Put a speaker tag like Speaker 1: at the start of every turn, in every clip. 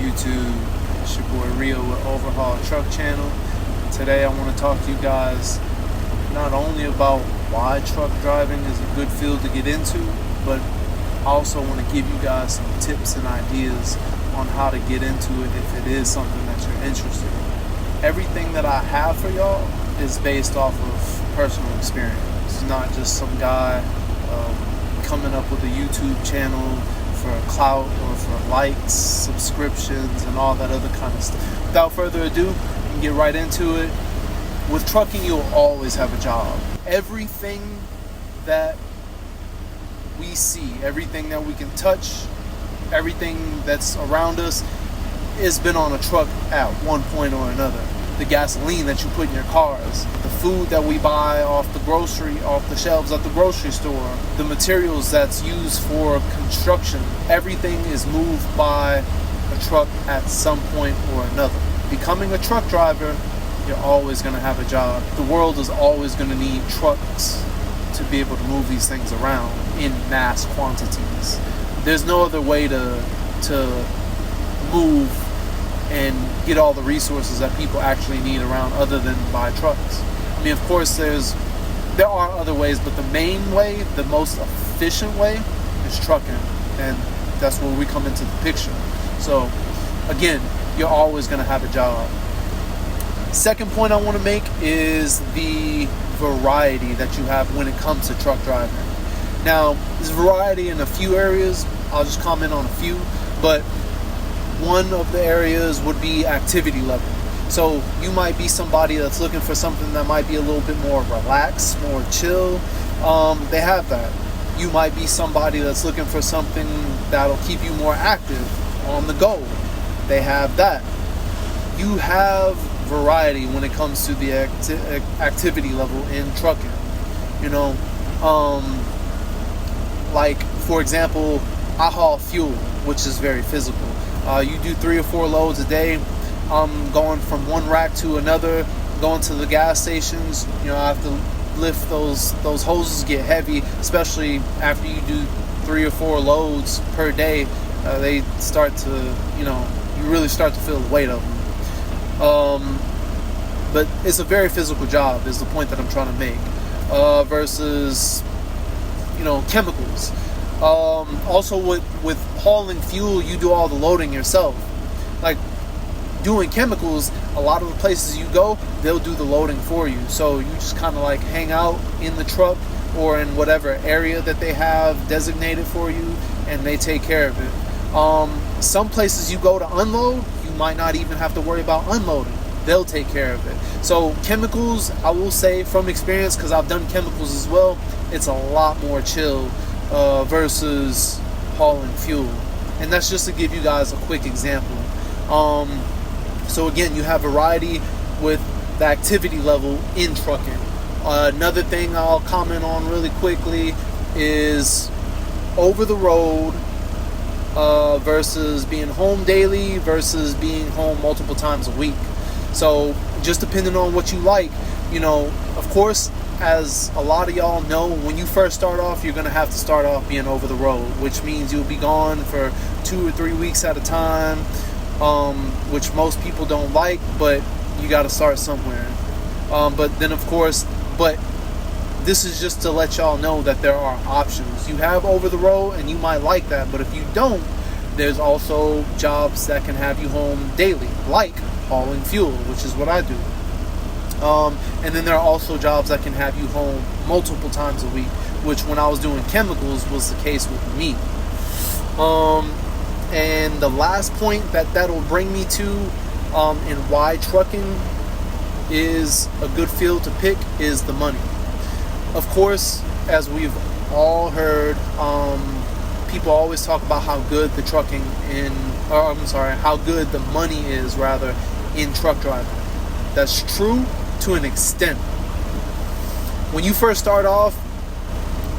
Speaker 1: YouTube? It's your boy Rio with Overhaul Truck Channel. Today I want to talk to you guys not only about why truck driving is a good field to get into, but I also want to give you guys some tips and ideas on how to get into it if it is something that you're interested in. Everything that I have for y'all is based off of personal experience. It's not just some guy coming up with a YouTube channel for clout or for likes, subscriptions, and all that other kind of stuff. Without further ado, we can get right into it. With trucking, you'll always have a job. Everything that we see, everything that we can touch, everything that's around us has been on a truck at one point or another. The gasoline that you put in your cars, the food that we buy off the shelves at the grocery store, the materials that's used for construction, everything is moved by a truck at some point or another. Becoming a truck driver, you're always going to have a job. The world is always going to need trucks to be able to move these things around in mass quantities. There's no other way to move and get all the resources that people actually need around other than by trucks. I mean, of course, there are other ways, but the main way, the most efficient way, is trucking, and that's where we come into the picture. So, again, you're always going to have a job. Second point I want to make is the variety that you have when it comes to truck driving. Now, there's variety in a few areas. I'll just comment on a few, but one of the areas would be activity level. So you might be somebody that's looking for something that might be a little bit more relaxed, more chill. They have that. You might be somebody that's looking for something that'll keep you more active, on the go. They have that. You have variety when it comes to the activity level in trucking. You know, like for example, I haul fuel, which is very physical. You do 3 or 4 loads a day. Going from one rack to another, going to the gas stations. You know, I have to lift those hoses, get heavy, especially after you do 3 or 4 loads per day. They start to, you really start to feel the weight of them. But it's a very physical job, is the point that I'm trying to make. Versus, chemicals. Also with hauling fuel, you do all the loading yourself. Like doing chemicals, a lot of the places you go, they'll do the loading for you. So you just kind of like hang out in the truck or in whatever area that they have designated for you, and they take care of it. Some places you go to unload, you might not even have to worry about unloading. They'll take care of it. So chemicals, I will say from experience, because I've done chemicals as well, it's a lot more chill versus hauling fuel. And that's just to give you guys a quick example. So again, you have variety with the activity level in trucking. Another thing I'll comment on really quickly is over the road versus being home daily versus being home multiple times a week. So just depending on what you like, of course, as a lot of y'all know, when you first start off, you're going to have to start off being over the road, which means you'll be gone for 2 or 3 weeks at a time, which most people don't like, but you got to start somewhere. But then, of course, this is just to let y'all know that there are options. You have over the road, and you might like that, but if you don't, there's also jobs that can have you home daily, like hauling fuel, which is what I do. And then there are also jobs that can have you home multiple times a week, which when I was doing chemicals was the case with me. And the last point that'll bring me to and why trucking is a good field to pick is the money. Of course, as we've all heard, people always talk about how good the how good the money is rather in truck driving. That's true to an extent. When you first start off,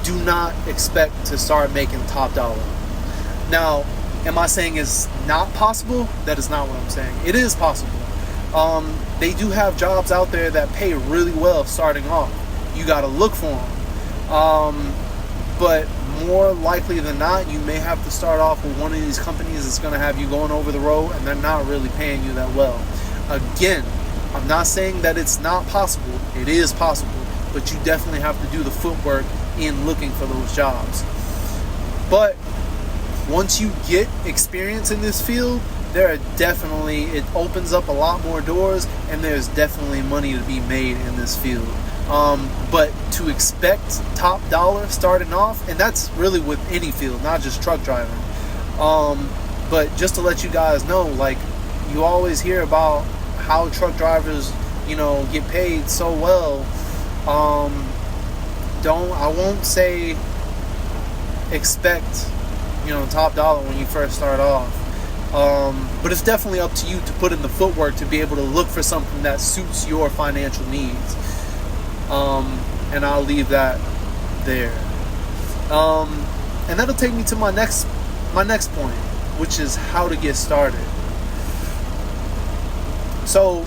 Speaker 1: do not expect to start making top dollar. Now, am I saying it's not possible? That is not what I'm saying. It is possible. They do have jobs out there that pay really well starting off. You got to look for them. But more likely than not, you may have to start off with one of these companies that's going to have you going over the road, and they're not really paying you that well. Again, I'm not saying that it's not possible. It is possible, but you definitely have to do the footwork in looking for those jobs. But once you get experience in this field, it opens up a lot more doors, and there's definitely money to be made in this field. But to expect top dollar starting off, and that's really with any field, not just truck driving. But just to let you guys know, like, you always hear about how truck drivers, get paid so well. I won't say expect, top dollar when you first start off. But it's definitely up to you to put in the footwork to be able to look for something that suits your financial needs. And I'll leave that there. And that'll take me to my next point, which is how to get started. So,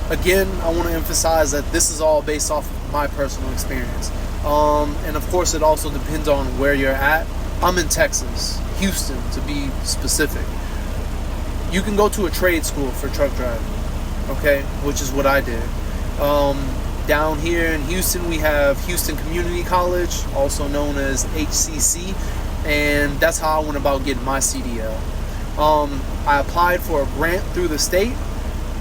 Speaker 1: again, I want to emphasize that this is all based off of my personal experience. And of course, it also depends on where you're at. I'm in Texas, Houston to be specific. You can go to a trade school for truck driving, okay, which is what I did. Down here in Houston, we have Houston Community College, also known as HCC, and that's how I went about getting my CDL. I applied for a grant through the state.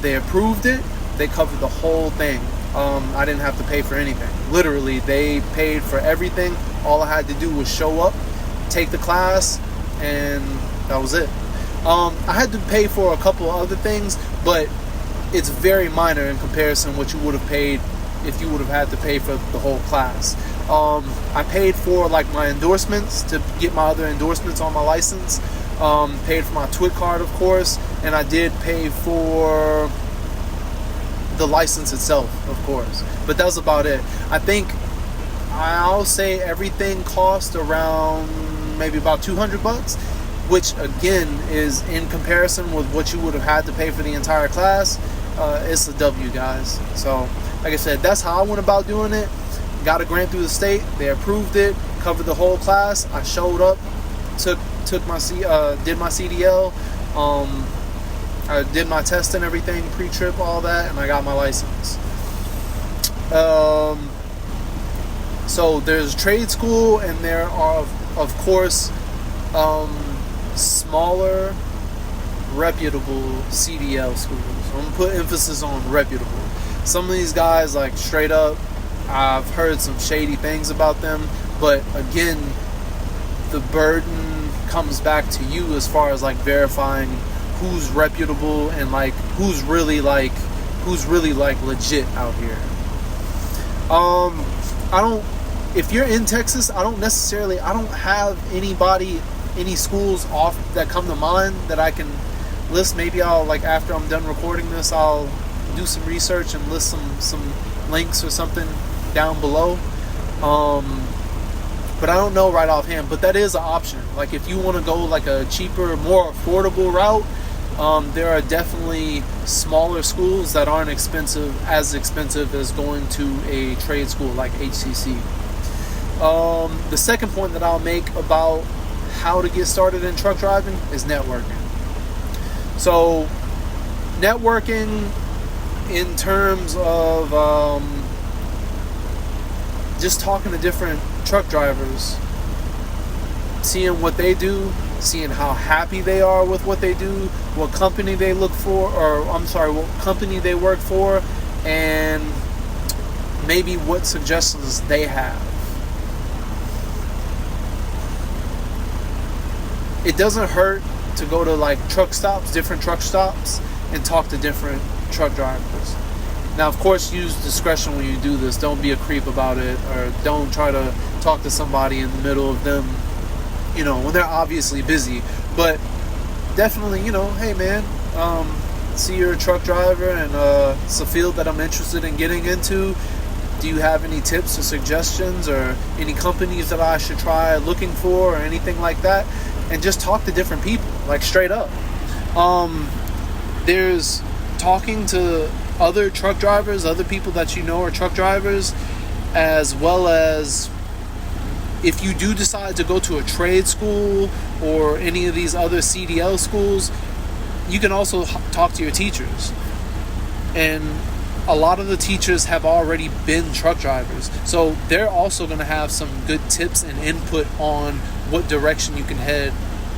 Speaker 1: They approved it. They covered the whole thing. I didn't have to pay for anything. Literally, they paid for everything. All I had to do was show up, take the class, and that was it. I had to pay for a couple of other things, but it's very minor in comparison what you would have paid if you would have had to pay for the whole class. I paid for my endorsements to get my other endorsements on my license. Paid for my TWIC card, of course, and I did pay for the license itself, of course. But that was about it. I think I'll say everything cost around maybe about $200, which again is in comparison with what you would have had to pay for the entire class. It's a W, guys. So, like I said, that's how I went about doing it. Got a grant through the state. They approved it, covered the whole class. I showed up, did my CDL. I did my test and everything, pre-trip, all that, and I got my license. So there's trade school, and there are, of course, smaller, reputable CDL schools. I'm gonna put emphasis on reputable. Some of these guys, straight up, I've heard some shady things about them, but again, the burden comes back to you as far as verifying who's reputable and who's really legit out here. If you're in Texas, I don't have any schools off that come to mind that I can list. Maybe I'll after I'm done recording this, I'll do some research and list some links or something down below. But I don't know right offhand, but that is an option. If you want to go a cheaper, more affordable route, there are definitely smaller schools that aren't as expensive as going to a trade school like HCC. The second point that I'll make about how to get started in truck driving is networking. So, networking in terms of just talking to different truck drivers, seeing what they do, seeing how happy they are with what they do, what company they what company they work for, and maybe what suggestions they have. It doesn't hurt to go to different truck stops, and talk to different truck drivers. Now, of course, use discretion when you do this. Don't be a creep about it, or don't try to talk to somebody in the middle of them, when they're obviously busy. But definitely, hey man, see you're a truck driver, and it's a field that I'm interested in getting into. Do you have any tips or suggestions, or any companies that I should try looking for, or anything like that? And just talk to different people, straight up. There's talking to other truck drivers, other people that are truck drivers, as well as if you do decide to go to a trade school or any of these other CDL schools, you can also talk to your teachers. And a lot of the teachers have already been truck drivers, so they're also going to have some good tips and input on what direction you can head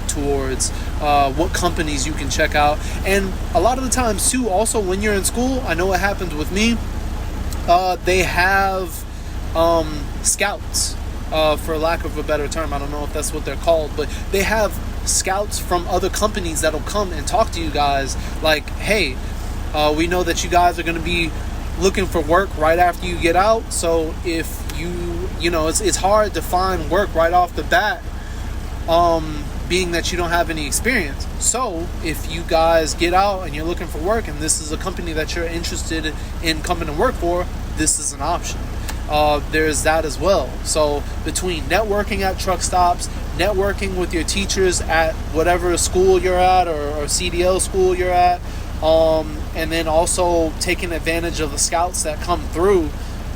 Speaker 1: towards, what companies you can check out. And a lot of the times too, also when you're in school, I know it happened with me, they have scouts, for lack of a better term. I don't know if that's what they're called, but they have scouts from other companies that'll come and talk to you guys like, hey, we know that you guys are going to be looking for work right after you get out. So if you know, it's hard to find work right off the bat, being that you don't have any experience. So if you guys get out and you're looking for work and this is a company that you're interested in coming to work for, this is an option. There's that as well. So between networking at truck stops, networking with your teachers at whatever school you're at or CDL school you're at, and then also taking advantage of the scouts that come through,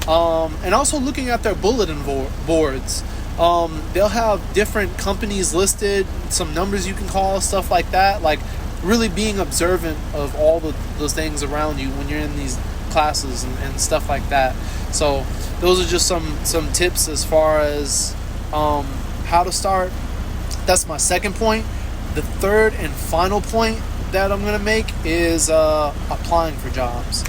Speaker 1: and also looking at their bulletin boards. They'll have different companies listed, some numbers you can call, stuff like that. Like really being observant of all those things around you when you're in these classes and stuff like that. So those are just some tips as far as how to start. That's my second point. The third and final point that I'm going to make is applying for jobs.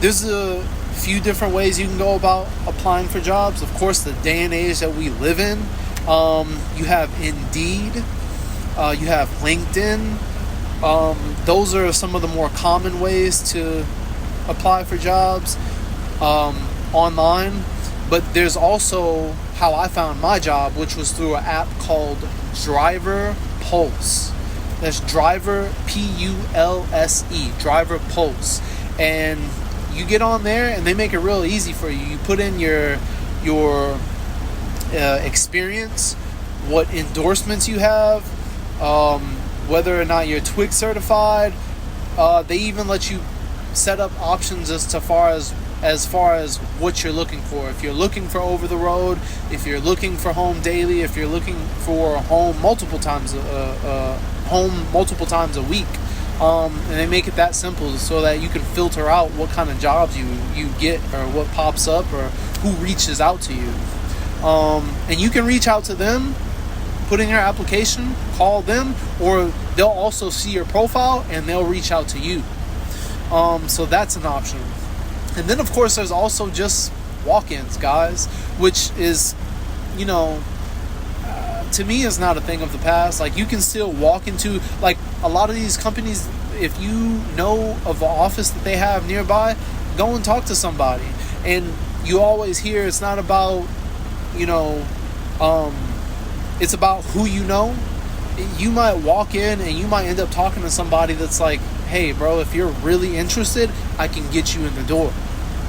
Speaker 1: There's a few different ways you can go about applying for jobs. Of course, the day and age that we live in, you have Indeed, you have LinkedIn. Those are some of the more common ways to apply for jobs online. But there's also how I found my job, which was through an app called Driver Pulse. That's Driver, P-U-L-S-E, Driver Pulse. And you get on there and they make it real easy for you. You put in your experience, what endorsements you have, whether or not you're TWIC certified. They even let you set up options as far as what you're looking for. If you're looking for over the road, if you're looking for home daily, if you're looking for home multiple times a week. And they make it that simple so that you can filter out what kind of jobs you get or what pops up or who reaches out to you. And you can reach out to them, put in your application, call them, or they'll also see your profile and they'll reach out to you. So that's an option. And then, of course, there's also just walk-ins, guys, which is, you know, to me is not a thing of the past. Like, you can still walk into, like, a lot of these companies, if you know of an office that they have nearby, go and talk to somebody. And you always hear it's not about, you know, it's about who you know. You might walk in and you might end up talking to somebody that's like, hey, bro, if you're really interested, I can get you in the door.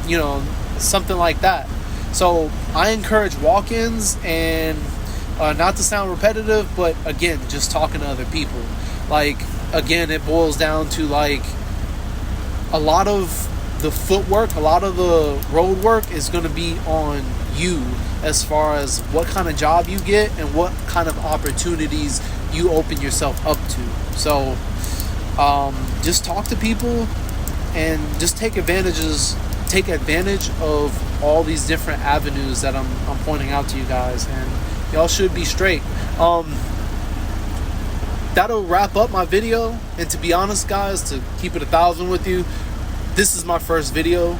Speaker 1: You know, something like that. So I encourage walk-ins, and not to sound repetitive, but again, just talking to other people. Like, again, it boils down to, like, a lot of the footwork, a lot of the road work is going to be on you as far as what kind of job you get and what kind of opportunities you open yourself up to. So just talk to people and just take advantage of all these different avenues that I'm pointing out to you guys, and y'all should be straight. That'll wrap up my video. And to be honest, guys, to keep it 1,000 with you, this is my first video.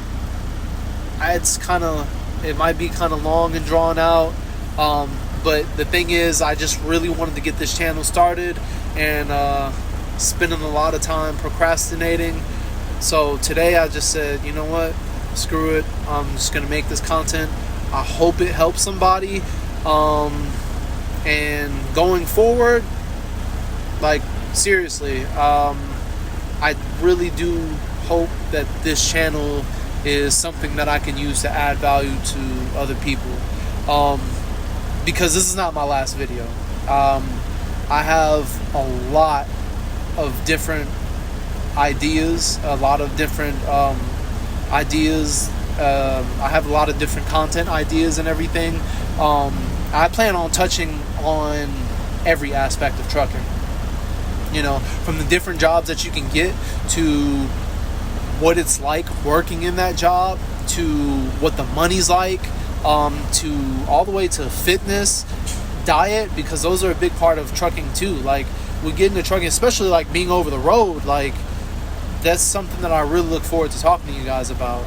Speaker 1: It might be kind of long and drawn out, but the thing is, I just really wanted to get this channel started, and spending a lot of time procrastinating. So today I just said, you know what, screw it, I'm just gonna make this content. I hope it helps somebody, and going forward, like, seriously, I really do hope that this channel is something that I can use to add value to other people, because this is not my last video. I have a lot of different ideas, I have a lot of different content ideas and everything, I plan on touching on every aspect of trucking. You know, from the different jobs that you can get to what it's like working in that job, to what the money's like, to all the way to fitness, diet, because those are a big part of trucking too. Like, we get into trucking, especially like being over the road, like that's something that I really look forward to talking to you guys about.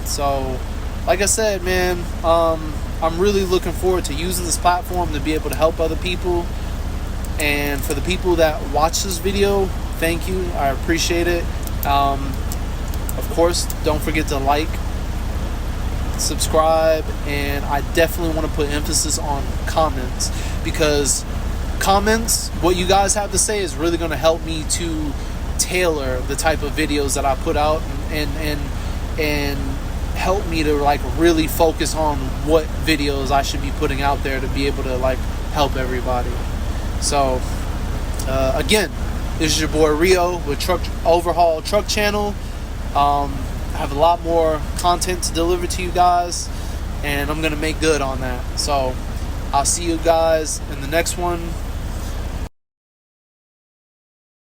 Speaker 1: So like I said, man, I'm really looking forward to using this platform to be able to help other people. And for the people that watch this video, thank you. I appreciate it. Of course, don't forget to like, subscribe, and I definitely want to put emphasis on comments, because comments, what you guys have to say, is really going to help me to tailor the type of videos that I put out, and help me to like really focus on what videos I should be putting out there to be able to like help everybody. So again, this is your boy Rio with Longhaul Truck Channel. I have a lot more content to deliver to you guys, and I'm gonna make good on that. So I'll see you guys in the next one.